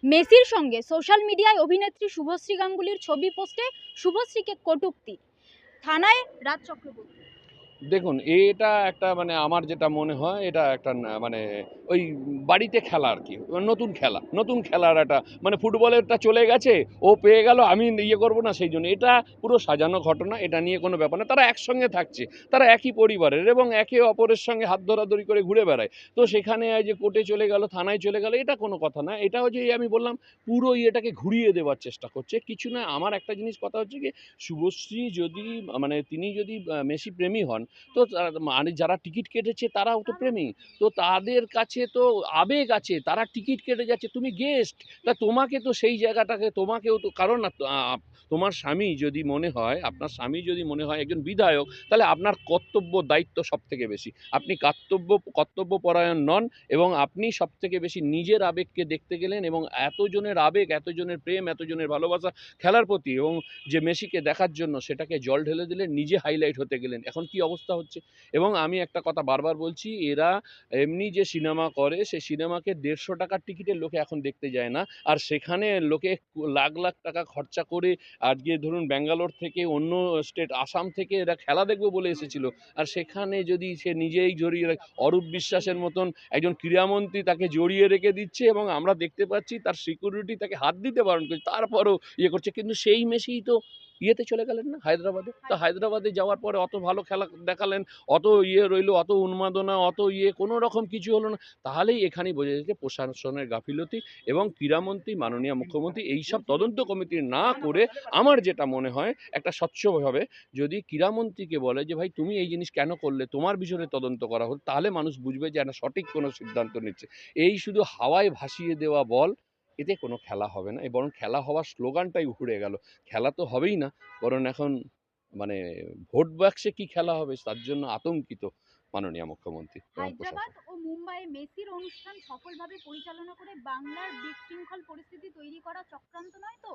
মেসির সঙ্গে সোশ্যাল মিডিয়ায় অভিনেত্রী শুভশ্রী গাঙ্গুলির ছবি পোস্টে শুভশ্রীকে কটূক্তি, থানায় রাজ চক্রবর্তী। দেখুন, এটা একটা মানে আমার যেটা মনে হয় এটা একটা মানে ওই বাড়িতে খেলা আর কি, নতুন খেলার একটা মানে ফুটবলেরটা চলে গেছে, ও পেয়ে গেল, আমি ইয়ে করবো না, সেই জন্য এটা পুরো সাজানো ঘটনা। এটা নিয়ে কোনো ব্যাপার না, তারা একসঙ্গে থাকছে, তারা একই পরিবারের এবং একে অপরের সঙ্গে হাত ধরাধরি করে ঘুরে বেড়ায়। তো সেখানে যে কোর্টে চলে গেল, থানায় চলে গেল, এটা কোনো কথা না। এটা হচ্ছে আমি বললাম পুরো ইয়েটাকে ঘুরিয়ে দেওয়ার চেষ্টা করছে, কিছু না। আমার একটা জিনিস কথা হচ্ছে কি, শুভশ্রী যদি মানে তিনি যদি মেসি প্রেমী হন, তো মানে যারা টিকিট কেটেছে তারাও তো প্রেমী, তো তাদের কাছে তো আবেগ আছে, তারা টিকিট কেটে যাচ্ছে, তুমি গেস্ট, তা তোমাকে তো সেই জায়গাটাকে তোমাকেও তো, কারণ তোমার স্বামী যদি মনে হয়, আপনার স্বামী যদি মনে হয় একজন বিধায়ক, তাহলে আপনার কর্তব্য দায়িত্ব সব থেকে বেশি, আপনি কর্তব্যপরায়ণ নন, এবং আপনি সব থেকে বেশি নিজের আবেগকে দেখতে গেলেন, এবং এতজনের আবেগ, এতজনের প্রেম, এতজনের ভালোবাসা খেলার প্রতি, এবং যে মেসিকে দেখার জন্য সেটাকে জল ঢেলে দিলেন, নিজে হাইলাইট হতে গেলেন। এখন কি অবস্থা হচ্ছে? এবং আমি একটা কথা বারবার বলছি, এরা এমনি যে সিনেমা করে, সেই সিনেমাকে 150 টাকার টিকিটের লোকে এখন দেখতে যায় না, আর সেখানে লোকে লাখ লাখ টাকা খরচা করে, আজকে ধরুন ব্যাঙ্গালোর থেকে, অন্য স্টেট আসাম থেকে এরা খেলা দেখবে বলে এসেছিল, আর সেখানে যদি সে নিজেই জড়িয়ে অরূপ বিশ্বাসের মতন একজন ক্রীড়ামন্ত্রী তাকে জড়িয়ে রেখে দিচ্ছে, এবং আমরা দেখতে পাচ্ছি তার সিকিউরিটি তাকে হাত দিতে বারণ করছে, তারপরও ইয়ে করছে। কিন্তু সেই মেসিই তো ইয়েতে চলে গেলেন না, হায়দ্রাবাদে। তো হায়দ্রাবাদে যাওয়ার পরে অত ভালো খেলা দেখালেন, অত ইয়ে রইলো, অত উন্মাদনা, অত ইয়ে, কোনো রকম কিছু হলো না। তাহলেই এখানেই বোঝা যাচ্ছে প্রশাসনের গাফিলতি, এবং ক্রীড়ামন্ত্রী, মাননীয় মুখ্যমন্ত্রী এইসব তদন্ত কমিটি না করে, আমার যেটা মনে হয় একটা স্বচ্ছভাবে যদি ক্রীড়ামন্ত্রীকে বলে যে ভাই তুমি এই জিনিস কেন করলে, তোমার বিষয়ে তদন্ত করা হল, তাহলে মানুষ বুঝবে যে একটা সঠিক কোনো সিদ্ধান্ত নিচ্ছে। এই শুধু হাওয়ায় ভাসিয়ে দেওয়া বল, এতে কোনো খেলা হবে না, বরং খেলা হওয়ার স্লোগানটাই উড়ে গেল। খেলা তো হবেই না, বরং এখন মানে ভোট বাক্সে কি খেলা হবে তার জন্য আতঙ্কিত মাননীয় মুখ্যমন্ত্রী এবং হায়দ্রাবাদ প্রশাসন। ও মুম্বাইয়ে মেসির অনুষ্ঠান সফলভাবে পরিচালনা করে বাংলার বিশৃঙ্খল পরিস্থিতি তৈরি করা চক্রান্ত নয় তো,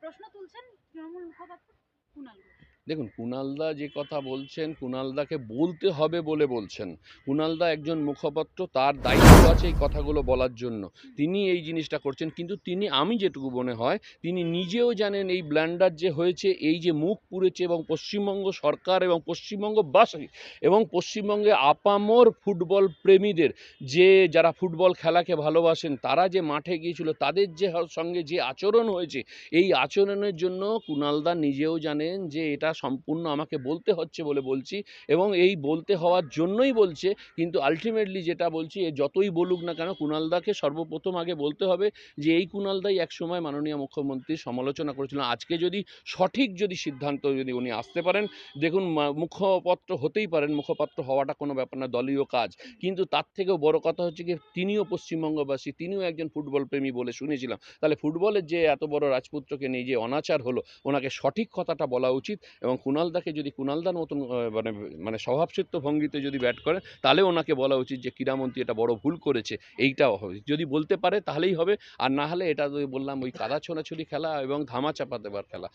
প্রশ্ন তুলছেন তৃণমূল মুখপাত্র কুণাল ঘোষ। দেখুন, কুণালদা যে কথা বলছেন, কুণালদাকে বলতে হবে বলে বলছেন। কুণালদা একজন মুখপাত্র, তার দায়িত্ব আছে এই কথাগুলো বলার জন্য, তিনি এই জিনিসটা করছেন। কিন্তু তিনি, আমি যেটুকু মনে হয়, তিনি নিজেও জানেন এই ব্ল্যান্ডার যে হয়েছে, এই যে মুখ পুড়েছে, এবং পশ্চিমবঙ্গ সরকার এবং পশ্চিমবঙ্গবাসী এবং পশ্চিমবঙ্গে আপামর ফুটবল প্রেমীদের, যে যারা ফুটবল খেলাকে ভালোবাসেন, তারা যে মাঠে গিয়েছিল, তাদের যে সঙ্গে যে আচরণ হয়েছে, এই আচরণের জন্য কুণালদা নিজেও জানেন যে এটা সম্পূর্ণ আমাকে বলতে হচ্ছে বলে বলছি, এবং এই বলতে হওয়ার জন্যই বলছে। কিন্তু আলটিমেটলি যেটা বলছি, এ যতই বলুক না কেন, কুণালদাকে সর্বপ্রথম আগে বলতে হবে যে এই কুণালদাই একসময় মাননীয় মুখ্যমন্ত্রীর সমালোচনা করেছিলেন। আজকে যদি সঠিক সিদ্ধান্ত যদি উনি আসতে পারেন, দেখুন মুখপাত্র হতেই পারেন, মুখপাত্র হওয়াটা কোনো ব্যাপার না, দলীয় কাজ। কিন্তু তার থেকেও বড় কথা হচ্ছে কি, তিনিও পশ্চিমবঙ্গবাসী, তিনিও একজন ফুটবল প্রেমী বলে শুনেছিলাম। তাহলে ফুটবলের যে এত বড় রাজপুত্রকে নিয়ে যে অনাচার হলো, ওনাকে সঠিক কথাটা বলা উচিত, এবং কুণালদাকে যদি কুণালদার মতন মানে মানে স্বভাবসিদ্ধ ভঙ্গিতে যদি ব্যাট করে, তাহলে ওনাকে বলা উচিত যে ক্রীড়ামন্ত্রী এটা বড় ভুল করেছে, এইটাও হবে। যদি বলতে পারে তাহলেই হবে, আর না হলে এটা যদি বললাম ওই কাদা ছোঁড়াছুড়ি খেলা এবং ধামা চাপা দেওয়ার খেলা।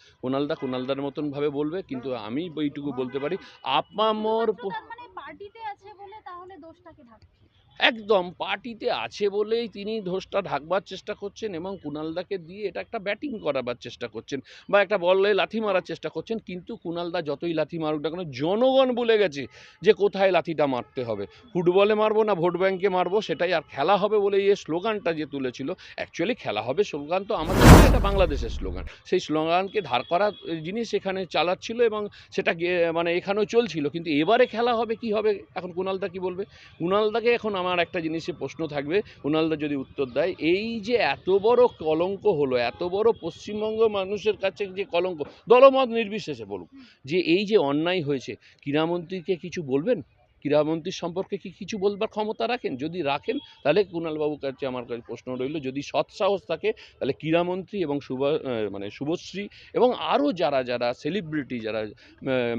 কুণালদার মতন ভাবে বলবে, কিন্তু আমি এইটুকু বলতে পারি, আপামর মানে পার্টিতে আছে বলে তাহলে দোষটাকে ঢাকছে। একদম পার্টিতে আছে বলেই তিনি দোষটা ঢাকবার চেষ্টা করছেন, এবং কুণালদাকে দিয়ে এটা একটা ব্যাটিং করাবার চেষ্টা করছেন, বা একটা বলে লাথি মারার চেষ্টা করছেন। কিন্তু কুণালদা যতই লাথি মারুক না কেন, জনগণ ভুলে গেছে যে কোথায় লাথিটা মারতে হবে। ফুটবলে মারবো না ভোট ব্যাংকে মারবো, সেটাই। আর খেলা হবে বলে এই স্লোগানটা যে তুলেছিল, অ্যাকচুয়ালি খেলা হবে স্লোগান তো আমাদের নয়, এটা বাংলাদেশের স্লোগান। সেই স্লোগানকে ধার করা জিনিস এখানে চালাচ্ছিল, এবং সেটা মানে এখানেও চলছিল। কিন্তু এবারে খেলা হবে কি হবে, এখন কুণালদা কি বলবে? কুণালদাকে এখন আমার একটা জিনিসে প্রশ্ন থাকবে, কুণালদা যদি উত্তর দেয়, এই যে এত বড় কলঙ্ক হলো, এত বড় পশ্চিমবঙ্গ মানুষের কাছে যে কলঙ্ক, দলমত নির্বিশেষে বলুক, যে এই যে অন্যায় হয়েছে, ক্রীড়ামন্ত্রীকে কিছু বলবেন? ক্রীড়ামন্ত্রীর সম্পর্কে কি কিছু বলবার ক্ষমতা রাখেন? যদি রাখেন, তাহলে কুণালবাবুর কাছে আমার কাছে প্রশ্ন রইল, যদি সৎসাহস থাকে, তাহলে ক্রীড়ামন্ত্রী এবং মানে শুভশ্রী এবং আরও যারা যারা সেলিব্রিটি, যারা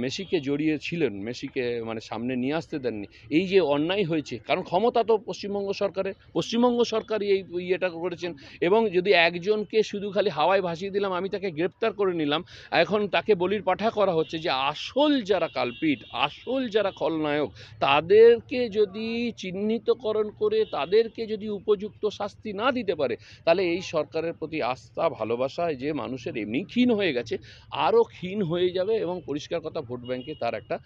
মেসিকে জড়িয়েছিলেন, মেসিকে মানে সামনে নিয়ে আসতে দেননি, এই যে অন্যায় হয়েছে, কারণ ক্ষমতা তো পশ্চিমবঙ্গ সরকারই এই ইয়েটা করেছেন। এবং যদি একজনকে শুধু খালি হাওয়ায় ভাসিয়ে দিলাম, আমি তাকে গ্রেপ্তার করে নিলাম, এখন তাকে বলির পাঠা করা হচ্ছে, যে আসল যারা কালপিট, আসল যারা খলনায়ক, তাদেরকে যদি চিহ্নিতকরণ করে তাদেরকে যদি উপযুক্ত শাস্তি না দিতে পারে, তাহলে এই সরকারের প্রতি আস্থা ভালোবাসা যে মানুষের এমনি ক্ষীণ হয়ে গেছে আরও ক্ষীণ হয়ে যাবে, এবং পরিষ্কার কথা ভোট ব্যাংকে তার একটা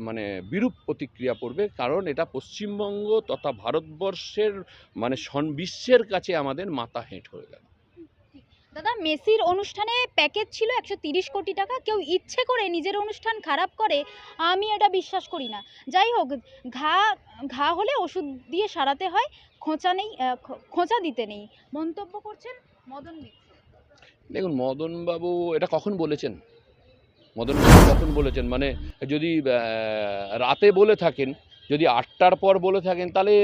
মানে বিরূপ প্রতিক্রিয়া পড়বে। কারণ এটা পশ্চিমবঙ্গ তথা ভারতবর্ষের মানে বিশ্বের কাছে আমাদের মাথা হেঁট হয়ে গেল। দাদা, মেসির অনুষ্ঠানে প্যাকেজ ছিল 130 কোটি টাকা। কেউ ইচ্ছে করে নিজের অনুষ্ঠান খারাপ করে, আমি এটা বিশ্বাস করি না। যাই হোক, ঘা ঘা হলে ওষুধ দিয়ে সারাতে হয়, খোঁচা নেই, খোঁচা দিতে নেই, মন্তব্য করছেন মদন মিত্র। দেখুন, মদনবাবু এটা কখন বলেছেন? মদনবাবু কখন বলেছেন? মানে যদি রাতে বলে থাকেন, যদি 8টার পর বলে থাকেন, তাহলে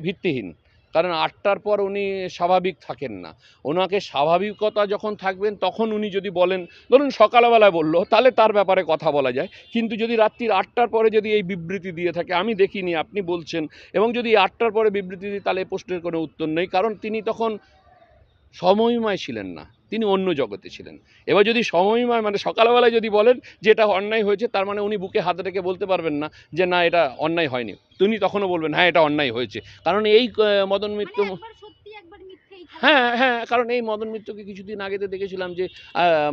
ভিত্তিহীন। কারণ 8টার পর উনি স্বাভাবিক থাকেন না। ওনাকে স্বাভাবিকতা যখন থাকবেন তখন উনি যদি বলেন, ধরুন সকালবেলায় বলল, তাহলে তার ব্যাপারে কথা বলা যায়। কিন্তু যদি রাত্রির 8টার পরে যদি এই বিবৃতি দিয়ে থাকে, আমি দেখিনি, আপনি বলছেন, এবং যদি 8টার পরে বিবৃতি দিই, তাহলে প্রশ্নের কোনো উত্তর নেই। কারণ তিনি তখন সময়ময় ছিলেন না, তিনি অন্য জগতে ছিলেন। এবার যদি সময়ময় মানে সকালবেলায় যদি বলেন যে এটা অন্যায় হয়েছে, তার মানে উনি বুকে হাত রেখে বলতে পারবেন না যে না এটা অন্যায় হয়নি। তিনি তখনও বলবেন হ্যাঁ এটা অন্যায় হয়েছে। কারণ এই মদন মিত্র, মানে একবার সত্যি একবার মিথ্যেই খেলা। হ্যাঁ হ্যাঁ, কারণ এই মদন মিত্রকে কিছুদিন আগে তো দেখেছিলাম যে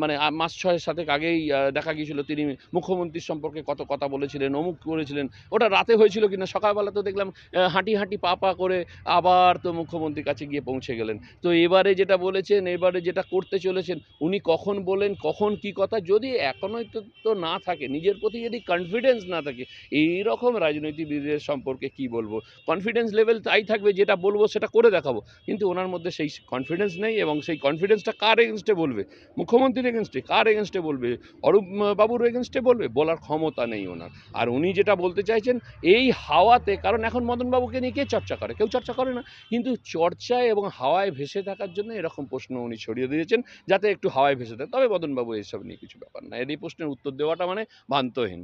মানে মাস 6-7 আগেই দেখা গিয়েছিল তিনি মুখ্যমন্ত্রীর সম্পর্কে কত কথা বলেছিলেন, অমুক করেছিলেন। ওটা রাতে হয়েছিল কিনা, সকালবেলা তো দেখলাম হাঁটি হাঁটি পা পা করে আবার তো মুখ্যমন্ত্রীর কাছে গিয়ে পৌঁছে গেলেন। তো এবারে যেটা বলেছেন, এবারে যেটা করতে চলেছেন, উনি কখন বলেন, কখন কি কথা, যদি এখনই তো না থাকে, নিজের প্রতি যদি কনফিডেন্স না থাকে, এই রকম রাজনীতিবিদের সম্পর্কে কি বলবো? কনফিডেন্স লেভেল তাই থাকবে, যেটা বলবো সেটা করে দেখাবো। কিন্তু ওনার মধ্যে সেই কনফিডেন্স নেই, এবং সেই কনফিডেন্সটা কার এগেনস্টে বলবে? মুখ্যমন্ত্রীর এগেনস্টে? কার এগেনস্টে বলবে? অরূপ বাবুর এগেনস্টে বলবে? বলার ক্ষমতা নেই ওনার। আর উনি যেটা বলতে চাইছেন এই হাওয়াতে, কারণ এখন মদনবাবুকে নিয়ে কে চর্চা করে? কেউ চর্চা করে না। কিন্তু চর্চায় এবং হাওয়ায় ভেসে থাকার জন্য এরকম প্রশ্ন উনি ছড়িয়ে দিয়েছেন, যাতে একটু হাওয়ায় ভেসে থাকে। তবে মদনবাবু এসব নিয়ে কিছু ব্যাপার না, এর এই প্রশ্নের উত্তর দেওয়াটা মানে ভান্তহীন।